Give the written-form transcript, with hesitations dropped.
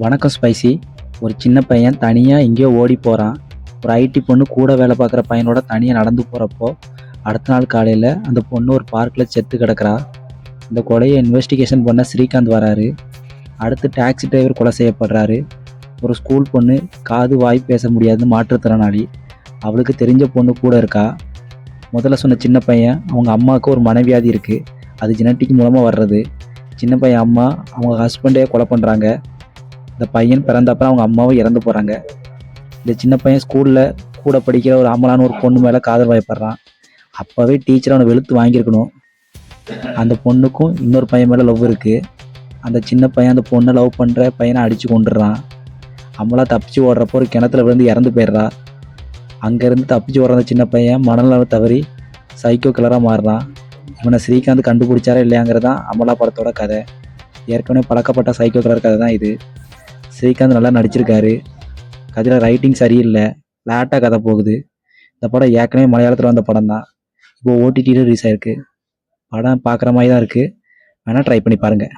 வணக்கம் ஸ்பைசி. ஒரு சின்ன பையன் தனியாக எங்கேயோ ஓடி போகிறான். ஒரு ஐடி பொண்ணு கூட வேலை பார்க்குற பையனோட தனியாக நடந்து போகிறப்போ அடுத்த நாள் காலையில் அந்த பொண்ணு ஒரு பார்க்கில் செத்து கிடக்கிறா. இந்த கொலையை இன்வெஸ்டிகேஷன் பண்ண ஸ்ரீகாந்த் வராரு. அடுத்து டாக்ஸி டிரைவர் கொலை செய்யப்படுறாரு. ஒரு ஸ்கூல் பொண்ணு காது வாய் பேச முடியாத மாற்றுத்திறனாளி. அவளுக்கு தெரிஞ்ச பொண்ணு கூட இருக்கா. முதல்ல சொன்ன சின்ன பையன் அவங்க அம்மாவுக்கு ஒரு மனவியாதி இருக்குது. அது ஜெனட்டிக் மூலமாக வர்றது. சின்ன பையன் அம்மா அவங்க ஹஸ்பண்டே கொலை பண்ணுறாங்க. இந்த பையன் பிறந்தப்பறம் அவங்க அம்மாவும் இறந்து போகிறாங்க. இந்த சின்ன பையன் ஸ்கூலில் கூட படிக்கிற ஒரு அமலான ஒரு பொண்ணு மேலே காதல் வயப்படுறான். அப்போவே டீச்சர் அவனை வெளுத்து வாங்கியிருக்கணும். அந்த பொண்ணுக்கும் இன்னொரு பையன் மேலே லவ் இருக்குது. அந்த சின்ன பையன் அந்த பொண்ணை லவ் பண்ணுற பையனை அடித்து கொண்டுடுறான். அம்மளா தப்பிச்சு ஓடுறப்போ ஒரு கிணத்துல விழுந்து இறந்து போயிடுறா. அங்கேருந்து தப்பிச்சு ஓடுற அந்த சின்ன பையன் மனநலம் தவறி சைக்கோ கிளராக மாறுறான். இவனை ஸ்ரீகாந்த் கண்டுபிடிச்சாரா இல்லையாங்கிறதான் அமலா படத்தோட கதை. ஏற்கனவே பழக்கப்பட்ட சைக்கோ கிளர் கதை தான் இது. ஸ்ரீகாந்த் நல்லா நடிச்சிருக்காரு. கதையில் ரைட்டிங் சரியில்லை, லேட்டாக கதை போகுது. இந்த படம் ஏற்கனவே மலையாளத்தில் வந்த படம் தான். இப்போ ஓடிடியில் ரிலீஸ் ஆயிருக்கு. படம் பார்க்குற மாதிரி தான் இருக்குது. வேணால் ட்ரை பண்ணி பாருங்கள்.